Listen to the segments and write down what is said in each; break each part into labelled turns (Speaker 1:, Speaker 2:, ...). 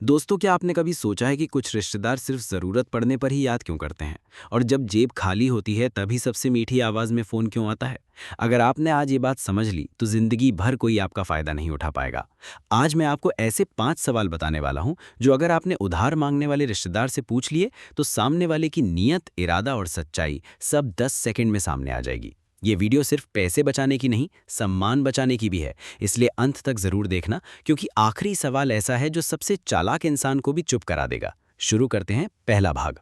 Speaker 1: दोस्तों, क्या आपने कभी सोचा है कि कुछ रिश्तेदार सिर्फ ज़रूरत पड़ने पर ही याद क्यों करते हैं और जब जेब खाली होती है तभी सबसे मीठी आवाज़ में फ़ोन क्यों आता है? अगर आपने आज ये बात समझ ली तो ज़िंदगी भर कोई आपका फ़ायदा नहीं उठा पाएगा। आज मैं आपको ऐसे 5 सवाल बताने वाला हूँ जो अगर आपने उधार मांगने वाले रिश्तेदार से पूछ लिए तो सामने वाले की नीयत, इरादा और सच्चाई सब 10 सेकंड में सामने आ जाएगी। ये वीडियो सिर्फ पैसे बचाने की नहीं, सम्मान बचाने की भी है, इसलिए अंत तक ज़रूर देखना, क्योंकि आखिरी सवाल ऐसा है जो सबसे चालाक इंसान को भी चुप करा देगा। शुरू करते हैं पहला भाग।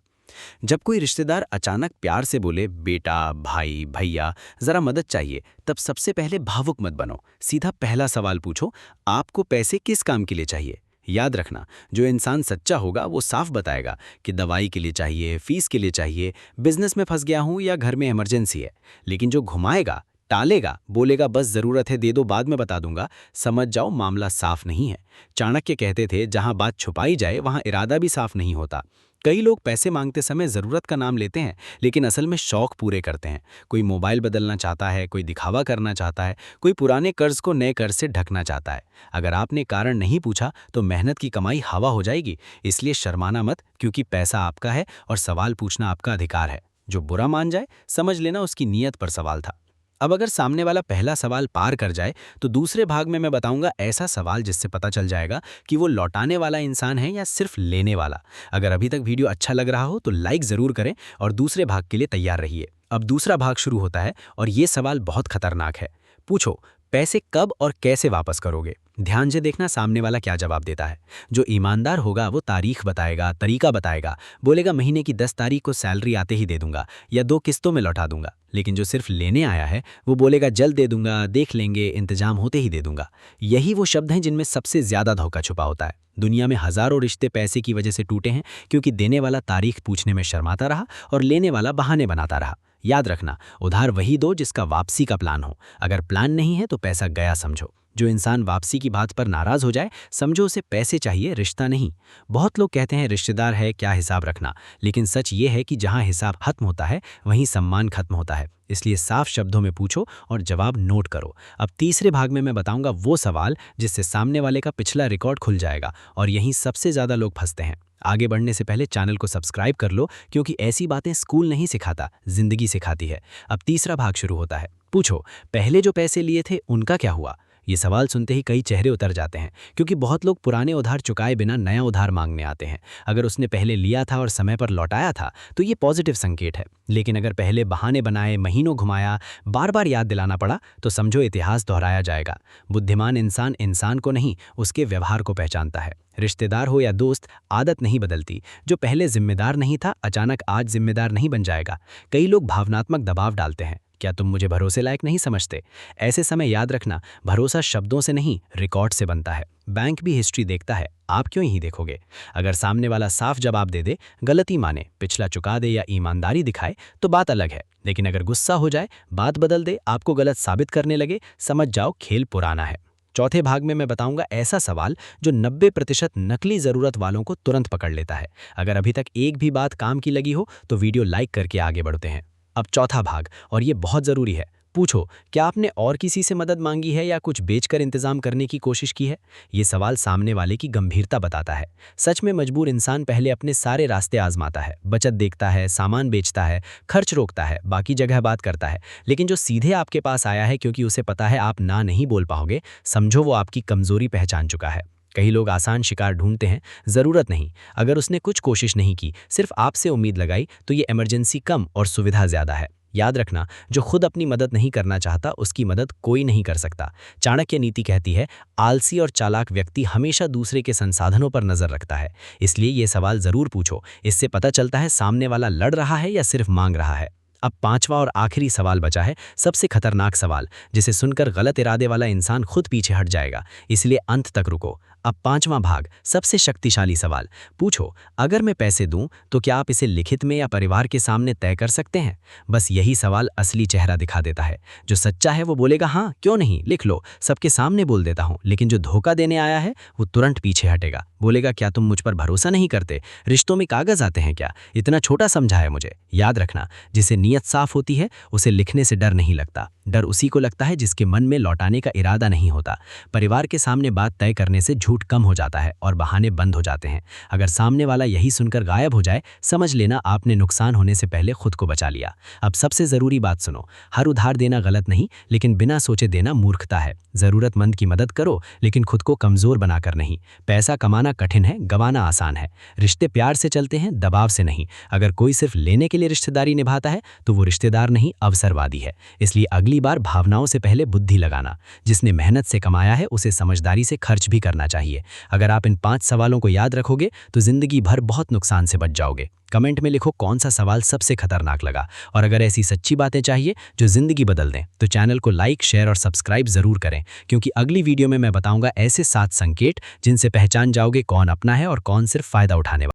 Speaker 1: जब कोई रिश्तेदार अचानक प्यार से बोले, बेटा, भाई, भैया, जरा मदद चाहिए, तब सबसे पहले भावुक मत बनो। सीधा पहला सवाल पूछो, आपको पैसे किस काम के लिए चाहिए? याद रखना, जो इंसान सच्चा होगा वो साफ बताएगा कि दवाई के लिए चाहिए, फीस के लिए चाहिए, बिजनेस में फंस गया हूं या घर में इमरजेंसी है। लेकिन जो घुमाएगा, टालेगा, बोलेगा बस जरूरत है दे दो बाद में बता दूंगा, समझ जाओ मामला साफ नहीं है। चाणक्य कहते थे, जहां बात छुपाई जाए वहां इरादा भी साफ नहीं होता। कई लोग पैसे मांगते समय ज़रूरत का नाम लेते हैं, लेकिन असल में शौक पूरे करते हैं। कोई मोबाइल बदलना चाहता है, कोई दिखावा करना चाहता है, कोई पुराने कर्ज को नए कर्ज से ढकना चाहता है। अगर आपने कारण नहीं पूछा तो मेहनत की कमाई हवा हो जाएगी। इसलिए शर्माना मत, क्योंकि पैसा आपका है और सवाल पूछना आपका अधिकार है। जो बुरा मान जाए, समझ लेना उसकी नीयत पर सवाल था। अब अगर सामने वाला पहला सवाल पार कर जाए तो दूसरे भाग में मैं बताऊंगा ऐसा सवाल जिससे पता चल जाएगा कि वो लौटाने वाला इंसान है या सिर्फ लेने वाला। अगर अभी तक वीडियो अच्छा लग रहा हो तो लाइक ज़रूर करें और दूसरे भाग के लिए तैयार रहिए। अब दूसरा भाग शुरू होता है और ये सवाल बहुत खतरनाक है। पूछो, पैसे कब और कैसे वापस करोगे? ध्यान से देखना सामने वाला क्या जवाब देता है। जो ईमानदार होगा वो तारीख बताएगा, तरीका बताएगा, बोलेगा महीने की 10 तारीख को सैलरी आते ही दे दूंगा या 2 किस्तों में लौटा दूंगा। लेकिन जो सिर्फ लेने आया है वो बोलेगा जल्द दे दूंगा, देख लेंगे, इंतजाम होते ही दे दूंगा। यही वो शब्द हैं जिनमें सबसे ज्यादा धोखा छुपा होता है। दुनिया में हजारों रिश्ते पैसे की वजह से टूटे हैं, क्योंकि देने वाला तारीख पूछने में शर्माता रहा और लेने वाला बहाने बनाता रहा। याद रखना, उधार वही दो जिसका वापसी का प्लान हो। अगर प्लान नहीं है तो पैसा गया समझो। जो इंसान वापसी की बात पर नाराज हो जाए, समझो उसे पैसे चाहिए, रिश्ता नहीं। बहुत लोग कहते हैं रिश्तेदार है, क्या हिसाब रखना, लेकिन सच ये है कि जहां हिसाब खत्म होता है वहीं सम्मान खत्म होता है। इसलिए साफ शब्दों में पूछो और जवाब नोट करो। अब तीसरे भाग में मैं बताऊंगा वो सवाल जिससे सामने वाले का पिछला रिकॉर्ड खुल जाएगा, और यहीं सबसे ज्यादा लोग फंसते हैं। आगे बढ़ने से पहले चैनल को सब्सक्राइब कर लो, क्योंकि ऐसी बातें स्कूल नहीं सिखाता, जिंदगी सिखाती है। अब तीसरा भाग शुरू होता है। पूछो, पहले जो पैसे लिए थे उनका क्या हुआ? ये सवाल सुनते ही कई चेहरे उतर जाते हैं, क्योंकि बहुत लोग पुराने उधार चुकाए बिना नया उधार मांगने आते हैं। अगर उसने पहले लिया था और समय पर लौटाया था तो ये पॉजिटिव संकेत है। लेकिन अगर पहले बहाने बनाए, महीनों घुमाया, बार बार याद दिलाना पड़ा, तो समझो इतिहास दोहराया जाएगा। बुद्धिमान इंसान इंसान को नहीं, उसके व्यवहार को पहचानता है। रिश्तेदार हो या दोस्त, आदत नहीं बदलती। जो पहले जिम्मेदार नहीं था अचानक आज जिम्मेदार नहीं बन जाएगा। कई लोग भावनात्मक दबाव डालते हैं, क्या तुम मुझे भरोसे लायक नहीं समझते? ऐसे समय याद रखना, भरोसा शब्दों से नहीं, रिकॉर्ड से बनता है। बैंक भी हिस्ट्री देखता है, आप क्यों ही देखोगे? अगर सामने वाला साफ जवाब दे दे, गलती माने, पिछला चुका दे या ईमानदारी दिखाए तो बात अलग है। लेकिन अगर गुस्सा हो जाए, बात बदल दे, आपको गलत साबित करने लगे, समझ जाओ खेल पुराना है। चौथे भाग में मैं बताऊंगा ऐसा सवाल जो 90% नकली जरूरत वालों को तुरंत पकड़ लेता है। अगर अभी तक एक भी बात काम की लगी हो तो वीडियो लाइक करके आगे बढ़ते हैं। अब चौथा भाग, और ये बहुत ज़रूरी है। पूछो, क्या आपने और किसी से मदद मांगी है या कुछ बेचकर इंतजाम करने की कोशिश की है? ये सवाल सामने वाले की गंभीरता बताता है। सच में मजबूर इंसान पहले अपने सारे रास्ते आजमाता है, बचत देखता है, सामान बेचता है, खर्च रोकता है, बाकी जगह बात करता है। लेकिन जो सीधे आपके पास आया है क्योंकि उसे पता है आप ना नहीं बोल पाओगे, समझो वो आपकी कमजोरी पहचान चुका है। कई लोग आसान शिकार ढूंढते हैं, ज़रूरत नहीं। अगर उसने कुछ कोशिश नहीं की, सिर्फ आपसे उम्मीद लगाई, तो ये इमरजेंसी कम और सुविधा ज़्यादा है। याद रखना, जो खुद अपनी मदद नहीं करना चाहता उसकी मदद कोई नहीं कर सकता। चाणक्य नीति कहती है, आलसी और चालाक व्यक्ति हमेशा दूसरे के संसाधनों पर नजर रखता है। इसलिए ये सवाल ज़रूर पूछो, इससे पता चलता है सामने वाला लड़ रहा है या सिर्फ मांग रहा है। अब पांचवा और आखिरी सवाल बचा है, सबसे खतरनाक सवाल, जिसे सुनकर गलत इरादे वाला इंसान खुद पीछे हट जाएगा। इसलिए अंत तक रुको। अब पांचवा भाग, सबसे शक्तिशाली सवाल। पूछो, अगर मैं पैसे दूं तो क्या आप इसे लिखित में या परिवार के सामने तय कर सकते हैं? बस यही सवाल असली चेहरा दिखा देता है। जो सच्चा है वो बोलेगा हाँ क्यों नहीं, लिख लो, सबके सामने बोल देता हूं। लेकिन जो धोखा देने आया है वो तुरंत पीछे हटेगा, बोलेगा क्या तुम मुझ पर भरोसा नहीं करते? रिश्तों में कागज आते हैं क्या? इतना छोटा समझा है मुझे। याद रखना, जिसे नीयत साफ होती है उसे लिखने से डर नहीं लगता। डर उसी को लगता है जिसके मन में लौटाने का इरादा नहीं होता। परिवार के सामने बात तय करने से झूठ
Speaker 2: झूठ कम हो जाता है और बहाने बंद हो जाते हैं। अगर सामने वाला यही सुनकर गायब हो जाए, समझ लेना आपने नुकसान होने से पहले खुद को बचा लिया। अब सबसे ज़रूरी बात सुनो, हर उधार देना गलत नहीं, लेकिन बिना सोचे देना मूर्खता है। ज़रूरतमंद की मदद करो, लेकिन खुद को कमज़ोर बनाकर नहीं। पैसा कमाना कठिन है, गंवाना आसान है। रिश्ते प्यार से चलते हैं, दबाव से नहीं। अगर कोई सिर्फ लेने के लिए रिश्तेदारी निभाता है तो वो रिश्तेदार नहीं, अवसरवादी है। इसलिए अगली बार भावनाओं से पहले बुद्धि लगाना। जिसने मेहनत से कमाया है उसे समझदारी से खर्च भी करना चाहिए। अगर आप इन 5 सवालों को याद रखोगे तो जिंदगी भर बहुत नुकसान से बच जाओगे। कमेंट में लिखो कौन सा सवाल सबसे खतरनाक लगा। और अगर ऐसी सच्ची बातें चाहिए जो जिंदगी बदल दें तो चैनल को लाइक, शेयर और सब्सक्राइब जरूर करें, क्योंकि अगली वीडियो में मैं बताऊंगा ऐसे 7 संकेत जिनसे पहचान जाओगे कौन अपना है और कौन सिर्फ फायदा उठाने वाला।